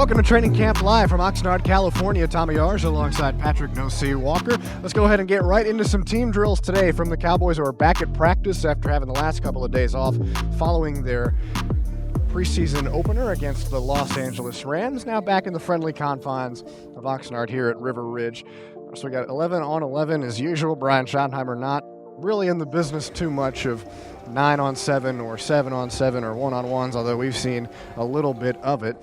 Welcome to Training Camp Live from Oxnard, California. Tommy Yarrish alongside Patrik Duce Walker. Let's go ahead and get right into some team drills today from the Cowboys, who are back at practice after having the last couple of days off following their preseason opener against the Los Angeles Rams. Now back in the friendly confines of Oxnard here at River Ridge. So we got 11 on 11 as usual. Brian Schottenheimer not really in the business too much of 9 on 7 or 7 on 7 or 1-on-1s, although we've seen a little bit of it.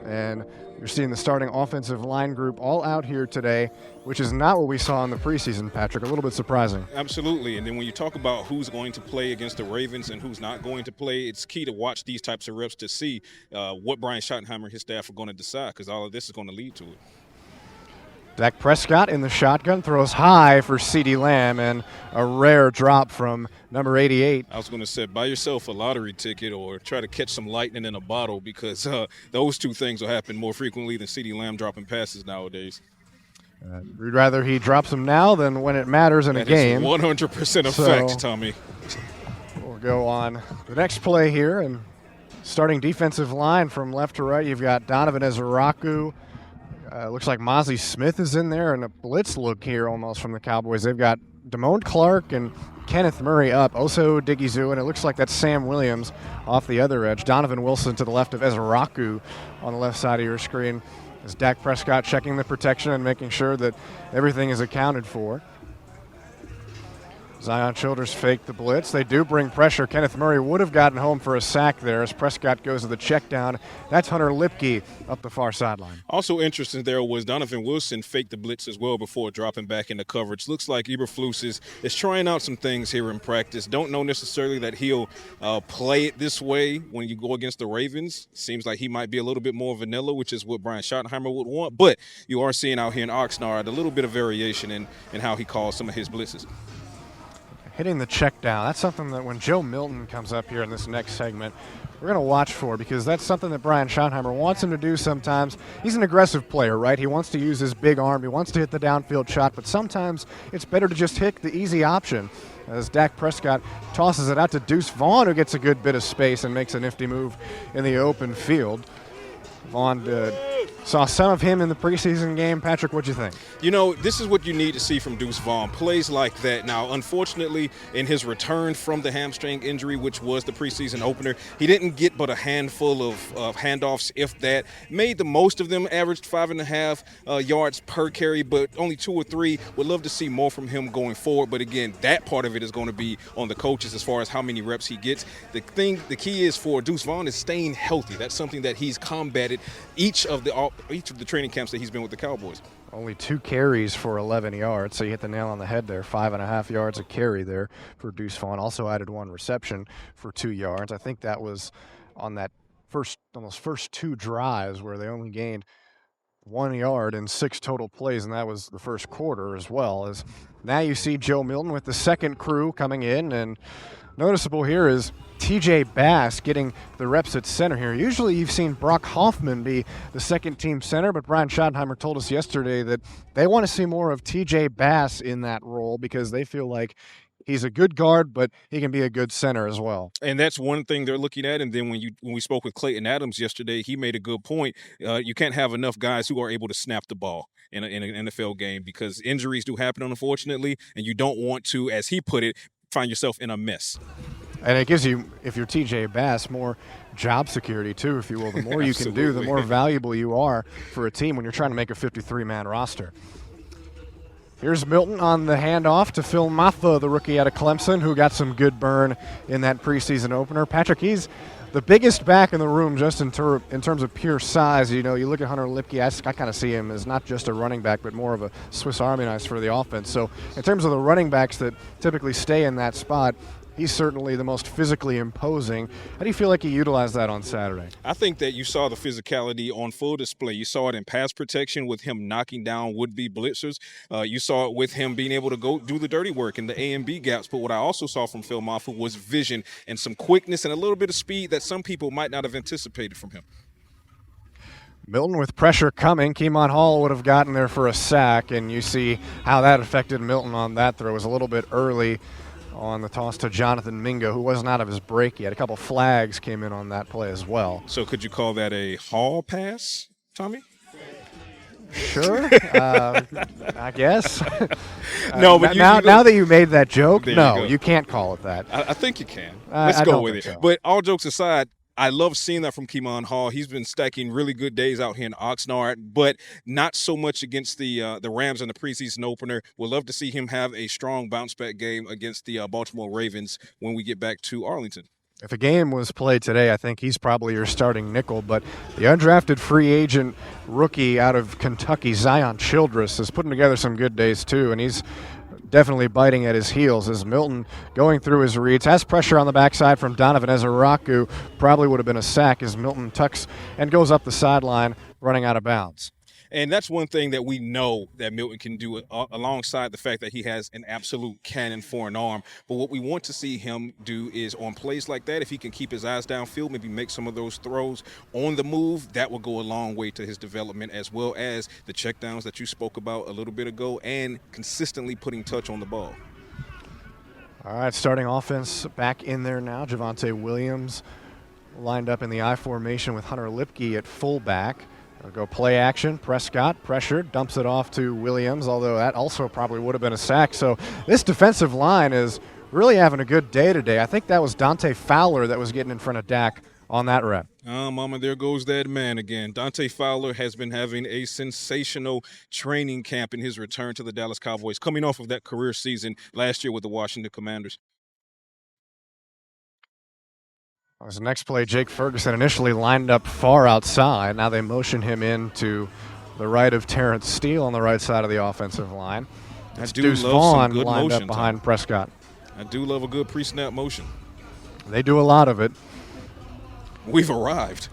And you're seeing the starting offensive line group all out here today, which is not what we saw in the preseason, Patrik. A little bit surprising. Absolutely. And then when you talk about who's going to play against the Ravens and who's not going to play, it's key to watch these types of reps to see what Brian Schottenheimer and his staff are going to decide, because all of this is going to lead to it. Dak Prescott in the shotgun throws high for CeeDee Lamb, and a rare drop from number 88. I was going to say, buy yourself a lottery ticket or try to catch some lightning in a bottle, because those two things will happen more frequently than CeeDee Lamb dropping passes nowadays. We'd rather he drops them now than when it matters in a game. 100% a fact, Tommy. We'll go on the next play here, and starting defensive line from left to right, you've got Donovan Ezraku. Looks like Mozzie Smith is in there, and a blitz look here almost from the Cowboys. They've got Damone Clark and Kenneth Murray up, Oso Digizou, and it looks like that's Sam Williams off the other edge. Donovan Wilson to the left of Ezraku on the left side of your screen as Dak Prescott checking the protection and making sure that everything is accounted for. Zion Childers faked the blitz. They do bring pressure. Kenneth Murray would have gotten home for a sack there as Prescott goes to the check down. That's Hunter Lipke up the far sideline. Also interesting there was Donovan Wilson faked the blitz as well before dropping back into coverage. Looks like Eberflus is trying out some things here in practice. Don't know necessarily that he'll play it this way when you go against the Ravens. Seems like he might be a little bit more vanilla, which is what Brian Schottenheimer would want. But you are seeing out here in Oxnard a little bit of variation in how he calls some of his blitzes. Hitting the check down, that's something that when Joe Milton comes up here in this next segment, we're going to watch for, because that's something that Brian Schottenheimer wants him to do sometimes. He's an aggressive player, right? He wants to use his big arm. He wants to hit the downfield shot, but sometimes it's better to just hit the easy option, as Dak Prescott tosses it out to Duce Vaughn, who gets a good bit of space and makes a nifty move in the open field. Vaughn saw some of him in the preseason game. Patrik, what'd you think? You know, this is what you need to see from Deuce Vaughn, plays like that. Now, unfortunately, in his return from the hamstring injury, which was the preseason opener, he didn't get but a handful of handoffs, if that. Made the most of them, averaged 5.5 yards per carry, but only 2 or 3. Would love to see more from him going forward. But again, that part of it is going to be on the coaches as far as how many reps he gets. The key is for Deuce Vaughn is staying healthy. That's something that he's combated each of the training camps that he's been with the Cowboys. Only 2 carries for 11 yards, so you hit the nail on the head there. 5.5 yards a carry there for Deuce Vaughn. Also added 1 reception for 2 yards. I think that was on those first 2 drives where they only gained 1 yard in 6 total plays, and that was the first quarter as well. As now you see Joe Milton with the second crew coming in, and noticeable here is TJ Bass getting the reps at center here. Usually you've seen Brock Hoffman be the second team center, but Brian Schottenheimer told us yesterday that they want to see more of TJ Bass in that role, because they feel like he's a good guard, but he can be a good center as well. And that's one thing they're looking at. And then when we spoke with Clayton Adams yesterday, he made a good point. You can't have enough guys who are able to snap the ball in an NFL game, because injuries do happen, unfortunately, and you don't want to, as he put it, find yourself in a mess. And it gives you, if you're TJ Bass, more job security too, if you will. The more you can do, the more valuable you are for a team when you're trying to make a 53-man roster. Here's Milton on the handoff to Phil Maffa, the rookie out of Clemson, who got some good burn in that preseason opener. Patrik, he's the biggest back in the room just in terms of pure size. You know, you look at Hunter Lipke, I kind of see him as not just a running back, but more of a Swiss Army knife for the offense. So in terms of the running backs that typically stay in that spot, he's certainly the most physically imposing. How do you feel like he utilized that on Saturday? I think that you saw the physicality on full display. You saw it in pass protection with him knocking down would-be blitzers. You saw it with him being able to go do the dirty work in the A and B gaps. But what I also saw from Phil Maffa was vision and some quickness and a little bit of speed that some people might not have anticipated from him. Milton with pressure coming. Keemon Hall would have gotten there for a sack, and you see how that affected Milton on that throw. It was a little bit early on the toss to Jonathan Mingo, who wasn't out of his break yet. A couple flags came in on that play as well. So could you call that a Hall pass? Tommy? Sure, I guess. No, but now that you made that joke, There you no, go. you can't call it that. I think you can. I Let's go don't with think it. so. But all jokes aside, I love seeing that from Keemon Hall. He's been stacking really good days out here in Oxnard, but not so much against the Rams in the preseason opener. We'll love to see him have a strong bounce back game against the Baltimore Ravens when we get back to Arlington. If a game was played today, I think he's probably your starting nickel. But the undrafted free agent rookie out of Kentucky, Zion Childress, is putting together some good days too, and he's definitely biting at his heels as Milton going through his reads. Has pressure on the backside from Donovan Ezeraku. Probably would have been a sack as Milton tucks and goes up the sideline, running out of bounds. And that's one thing that we know that Milton can do alongside the fact that he has an absolute cannon for an arm. But what we want to see him do is on plays like that, if he can keep his eyes downfield, maybe make some of those throws on the move, that will go a long way to his development, as well as the checkdowns that you spoke about a little bit ago and consistently putting touch on the ball. All right, starting offense back in there now. Javonte Williams lined up in the I formation with Hunter Lipke at fullback. They'll go play action. Prescott pressured, dumps it off to Williams, although that also probably would have been a sack. So this defensive line is really having a good day today. I think that was Dante Fowler that was getting in front of Dak on that rep. Mama, there goes that man again. Dante Fowler has been having a sensational training camp in his return to the Dallas Cowboys, coming off of that career season last year with the Washington Commanders. As the next play, Jake Ferguson initially lined up far outside. Now they motion him in to the right of Terrence Steele on the right side of the offensive line. That's Deuce Vaughn lined up behind Prescott. I do love a good pre-snap motion. They do a lot of it. We've arrived.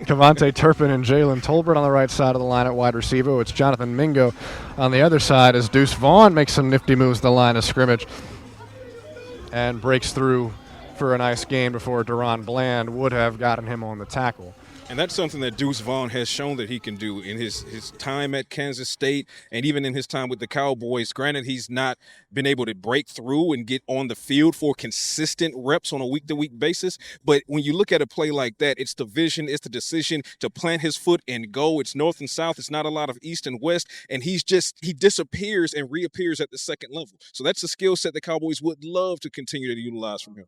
Kevontae Turpin and Jalen Tolbert on the right side of the line at wide receiver. It's Jonathan Mingo on the other side as Deuce Vaughn makes some nifty moves to the line of scrimmage and breaks through for a nice gain before Deron Bland would have gotten him on the tackle. And that's something that Deuce Vaughn has shown that he can do in his time at Kansas State and even in his time with the Cowboys. Granted, he's not been able to break through and get on the field for consistent reps on a week-to-week basis. But when you look at a play like that, it's the vision, it's the decision to plant his foot and go. It's north and south. It's not a lot of east and west. And he disappears and reappears at the second level. So that's a skill set the Cowboys would love to continue to utilize from him.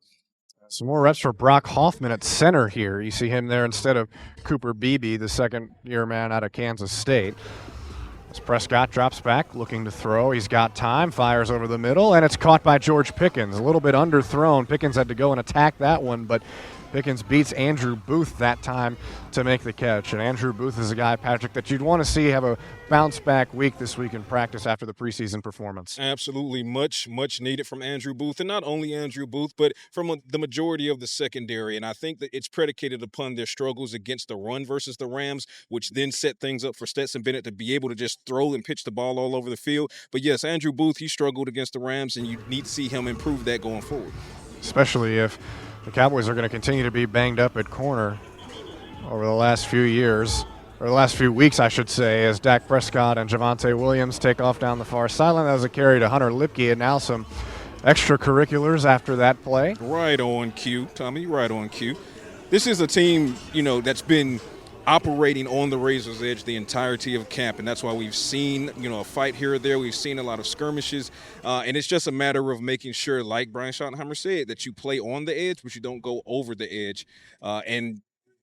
Some more reps for Brock Hoffman at center here. You see him there instead of Cooper Beebe, the second-year man out of Kansas State. As Prescott drops back, looking to throw. He's got time, fires over the middle, and it's caught by George Pickens. A little bit underthrown. Pickens had to go and attack that one, but Pickens beats Andrew Booth that time to make the catch. And Andrew Booth is a guy, Patrick, that you'd want to see have a bounce-back week this week in practice after the preseason performance. Absolutely. Much needed from Andrew Booth. And not only Andrew Booth, but from the majority of the secondary. And I think that it's predicated upon their struggles against the run versus the Rams, which then set things up for Stetson Bennett to be able to just throw and pitch the ball all over the field. But yes, Andrew Booth, he struggled against the Rams, and you need to see him improve that going forward. Especially if the Cowboys are going to continue to be banged up at corner over the last few years, or the last few weeks, I should say, as Dak Prescott and Javonte Williams take off down the far sideline. That was a carry to Hunter Lipke, and now some extracurriculars after that play. Right on cue, Tommy, right on cue. This is a team, that's been operating on the razor's edge the entirety of camp, and that's why we've seen, a fight here or there. We've seen a lot of skirmishes, and it's just a matter of making sure, like Brian Schottenheimer said, that you play on the edge, but you don't go over the edge. And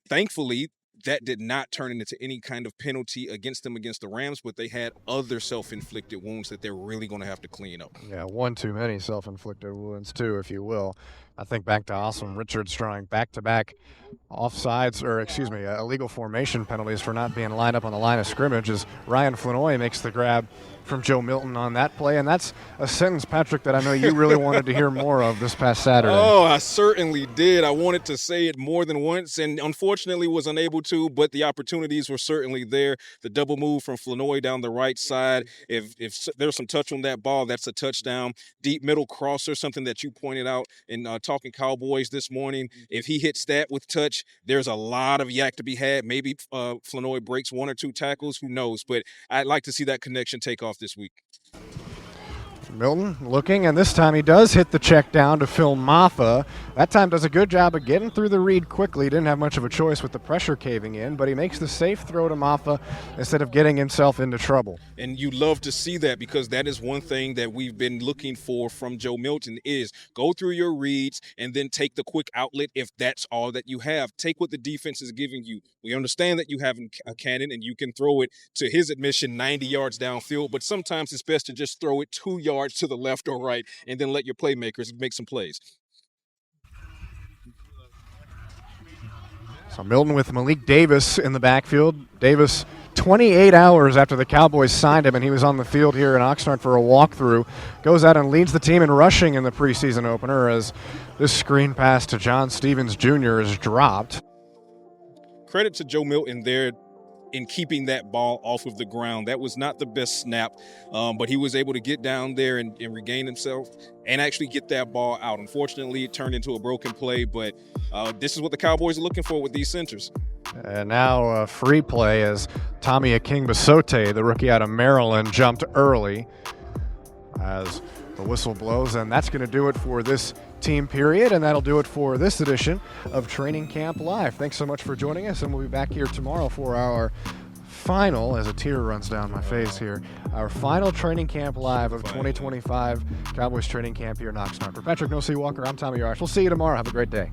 thankfully, that did not turn into any kind of penalty against them against the Rams, but they had other self-inflicted wounds that they're really going to have to clean up. Yeah, one too many self-inflicted wounds, too, if you will. I think back to Awesome Richards drawing back-to-back offsides, illegal formation penalties for not being lined up on the line of scrimmage as Ryan Fenoy makes the grab from Joe Milton on that play. And that's a sentence, Patrick, that I know you really wanted to hear more of this past Saturday. Oh, I certainly did. I wanted to say it more than once and unfortunately was unable to, but the opportunities were certainly there. The double move from Fenoy down the right side. If there's some touch on that ball, that's a touchdown. Deep middle crosser, something that you pointed out in Talking Cowboys this morning. If he hits that with touch, there's a lot of yak to be had. Maybe Fenoy breaks one or two tackles. Who knows? But I'd like to see that connection take off this week. Milton looking, and this time he does hit the check down to Phil Maffa. That time does a good job of getting through the read quickly. Didn't have much of a choice with the pressure caving in, but he makes the safe throw to Maffa instead of getting himself into trouble. And you love to see that, because that is one thing that we've been looking for from Joe Milton is go through your reads and then take the quick outlet if that's all that you have. Take what the defense is giving you. We understand that you have a cannon and you can throw it, to his admission, 90 yards downfield, but sometimes it's best to just throw it 2 yards to the left or right and then let your playmakers make some plays. So Milton with Malik Davis in the backfield. Davis 28 hours after the Cowboys signed him and he was on the field here in Oxnard for a walkthrough, goes out and leads the team in rushing in the preseason opener as this screen pass to John Stevens Jr. is dropped. Credit to Joe Milton there in keeping that ball off of the ground. That was not the best snap, but he was able to get down there and regain himself and actually get that ball out. Unfortunately, it turned into a broken play, but this is what the Cowboys are looking for with these centers. And now a free play as Tommy Akingbasote, the rookie out of Maryland, jumped early as the whistle blows, and that's going to do it for this team period, and that'll do it for this edition of Training Camp Live. Thanks so much for joining us, and we'll be back here tomorrow for our final, as a tear runs down my face here, our final Training Camp Live of 2025 Cowboys Training Camp here in Oxnard. For Patrick Walker, I'm Tommy Yarrish. We'll see you tomorrow. Have a great day.